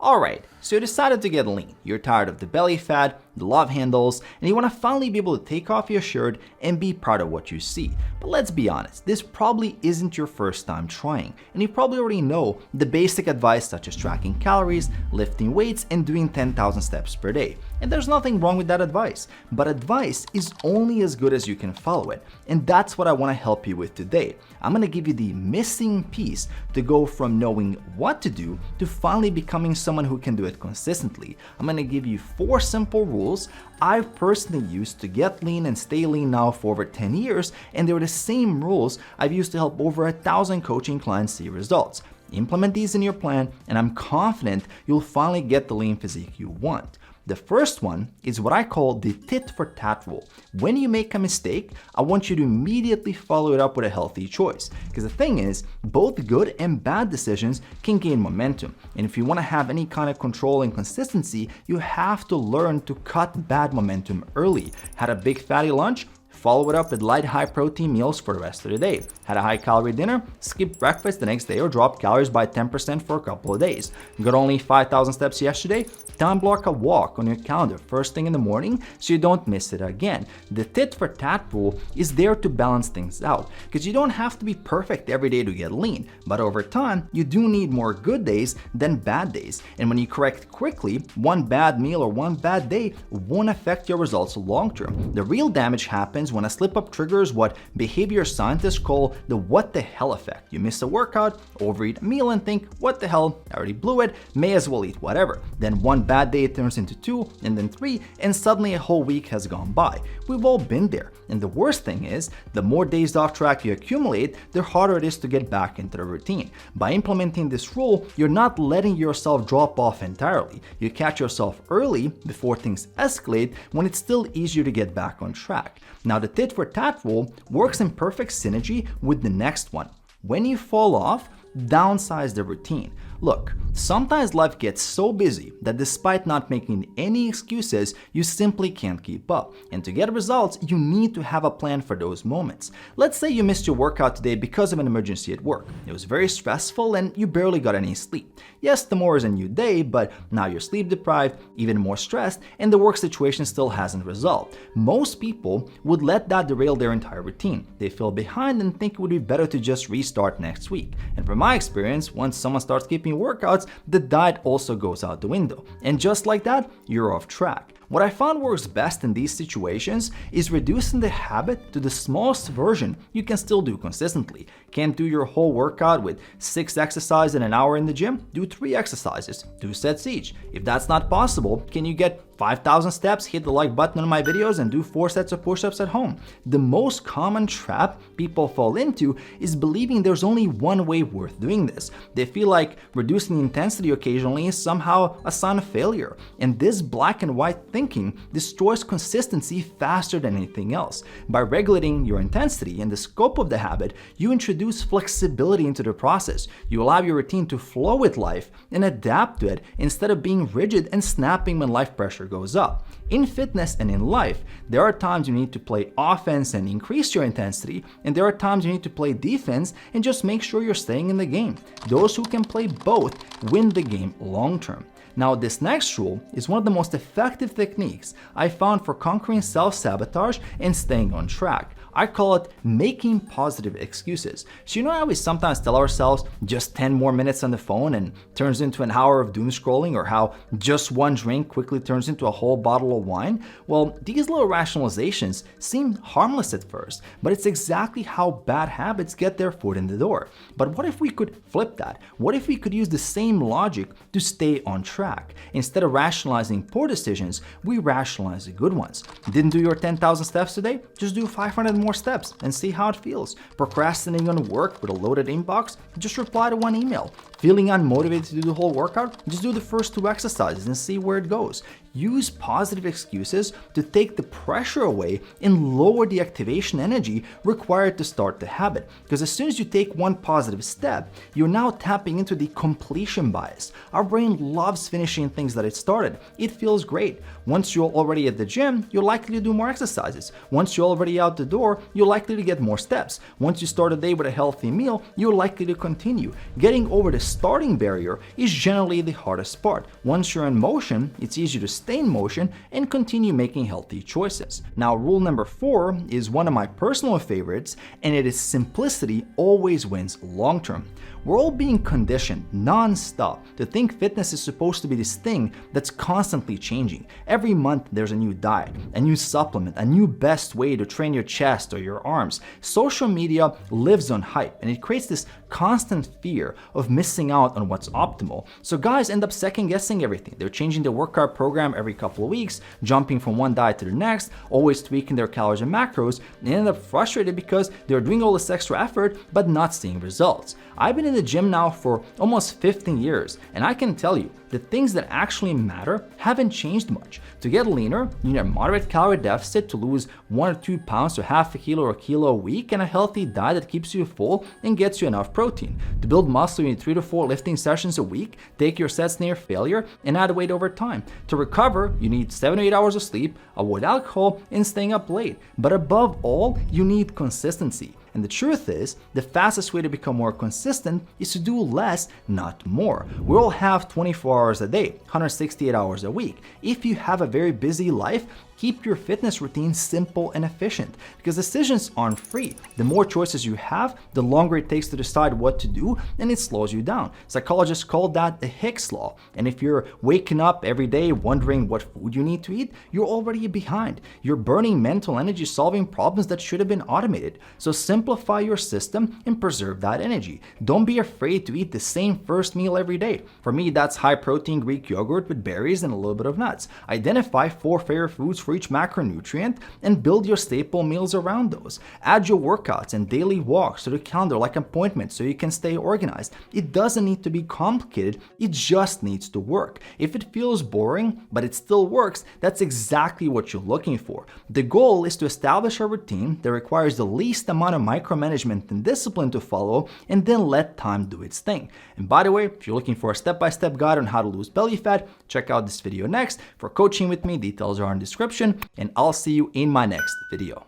Alright, so you decided to get lean. You're tired of the belly fat, the love handles, and you want to finally be able to take off your shirt and be proud of what you see. But let's be honest, this probably isn't your first time trying, and you probably already know the basic advice such as tracking calories, lifting weights, and doing 10,000 steps per day. And there's nothing wrong with that advice, but advice is only as good as you can follow it, and that's what I want to help you with today. I'm going to give you the missing piece to go from knowing what to do to finally becoming someone who can do it consistently. I'm going to give you 4 simple rules I've personally used to get lean and stay lean now for over 10 years, and they're the same rules I've used to help over 1,000 coaching clients see results. Implement these in your plan, and I'm confident you'll finally get the lean physique you want. The first one is what I call the tit for tat rule. When you make a mistake, I want you to immediately follow it up with a healthy choice. Because the thing is, both good and bad decisions can gain momentum. And if you want to have any kind of control and consistency, you have to learn to cut bad momentum early. Had a big fatty lunch? Follow it up with light high protein meals for the rest of the day. Had a high calorie dinner? Skip breakfast the next day or drop calories by 10% for a couple of days. Got only 5,000 steps yesterday? Time block a walk on your calendar first thing in the morning so you don't miss it again. The tit for tat rule is there to balance things out because you don't have to be perfect every day to get lean, but over time you do need more good days than bad days. And when you correct quickly, one bad meal or one bad day won't affect your results long term. The real damage happens when a slip up triggers what behavior scientists call the what the hell effect. You miss a workout, overeat a meal and think, what the hell, I already blew it, may as well eat whatever. Then one bad day turns into 2 and then 3 and suddenly a whole week has gone by. We've all been there. And the worst thing is, the more days off track you accumulate, the harder it is to get back into the routine. By implementing this rule, you're not letting yourself drop off entirely. You catch yourself early before things escalate when it's still easier to get back on track. Now the tit for tat rule works in perfect synergy with the next one. When you fall off, downsize the routine. Look, sometimes life gets so busy that despite not making any excuses, you simply can't keep up. And to get results, you need to have a plan for those moments. Let's say you missed your workout today because of an emergency at work. It was very stressful and you barely got any sleep. Yes, tomorrow is a new day, but now you're sleep deprived, even more stressed, and the work situation still hasn't resolved. Most people would let that derail their entire routine. They feel behind and think it would be better to just restart next week. And from my experience, once someone starts keeping workouts, the diet also goes out the window. And just like that, you're off track. What I found works best in these situations is reducing the habit to the smallest version you can still do consistently. Can't do your whole workout with 6 exercises in an hour in the gym? Do 3 exercises, 2 sets each. If that's not possible, can you get 5,000 steps, hit the like button on my videos, and do 4 sets of push-ups at home? The most common trap people fall into is believing there's only one way worth doing this. They feel like reducing the intensity occasionally is somehow a sign of failure. And this black and white thinking destroys consistency faster than anything else. By regulating your intensity and the scope of the habit, you introduce flexibility into the process. You allow your routine to flow with life and adapt to it instead of being rigid and snapping when life pressure goes up. In fitness and in life, there are times you need to play offense and increase your intensity, and there are times you need to play defense and just make sure you're staying in the game. Those who can play both win the game long term. Now, this next rule is one of the most effective techniques I found for conquering self-sabotage and staying on track. I call it making positive excuses. So you know how we sometimes tell ourselves just 10 more minutes on the phone and turns into an hour of doom scrolling, or how just one drink quickly turns into a whole bottle of wine? Well, these little rationalizations seem harmless at first, but it's exactly how bad habits get their foot in the door. But what if we could flip that? What if we could use the same logic to stay on track? Instead of rationalizing poor decisions, we rationalize the good ones. Didn't do your 10,000 steps today? Just do 500 more steps and see how it feels. Procrastinating on work with a loaded inbox? Just reply to one email. Feeling unmotivated to do the whole workout? Just do the first 2 exercises and see where it goes. Use positive excuses to take the pressure away and lower the activation energy required to start the habit. Because as soon as you take one positive step, you're now tapping into the completion bias. Our brain loves finishing things that it started. It feels great. Once you're already at the gym, you're likely to do more exercises. Once you're already out the door, you're likely to get more steps. Once you start a day with a healthy meal, you're likely to continue. Getting over the starting barrier is generally the hardest part. Once you're in motion, it's easier to stay in motion and continue making healthy choices. Now, rule number 4 is one of my personal favorites, and it is simplicity always wins long term. We're all being conditioned non-stop to think fitness is supposed to be this thing that's constantly changing. Every month there's a new diet, a new supplement, a new best way to train your chest or your arms. Social media lives on hype, and it creates this constant fear of missing out on what's optimal. So guys end up second guessing everything. They're changing their workout program every couple of weeks, jumping from one diet to the next, always tweaking their calories and macros, and end up frustrated because they're doing all this extra effort but not seeing results. I've been in the gym now for almost 15 years, and I can tell you, the things that actually matter haven't changed much. To get leaner, you need a moderate calorie deficit to lose 1 or 2 pounds to half a kilo or a kilo a week, and a healthy diet that keeps you full and gets you enough protein. To build muscle, you need 3 to 4 lifting sessions a week, take your sets near failure, and add weight over time. To recover, you need 7 to 8 hours of sleep, avoid alcohol, and staying up late. But above all, you need consistency. And the truth is, the fastest way to become more consistent is to do less, not more. We all have 24 hours a day, 168 hours a week. If you have a very busy life, keep your fitness routine simple and efficient, because decisions aren't free. The more choices you have, the longer it takes to decide what to do, and it slows you down. Psychologists call that the Hicks law. And if you're waking up every day wondering what food you need to eat, you're already behind. You're burning mental energy solving problems that should have been automated. So simplify your system and preserve that energy. Don't be afraid to eat the same first meal every day. For me, that's high protein Greek yogurt with berries and a little bit of nuts. Identify 4 favorite foods for each macronutrient and build your staple meals around those. Add your workouts and daily walks to the calendar like appointments so you can stay organized. It doesn't need to be complicated, it just needs to work. If it feels boring, but it still works, that's exactly what you're looking for. The goal is to establish a routine that requires the least amount of micromanagement and discipline to follow, and then let time do its thing. And by the way, if you're looking for a step-by-step guide on how to lose belly fat, check out this video next. For coaching with me, details are in the description, and I'll see you in my next video.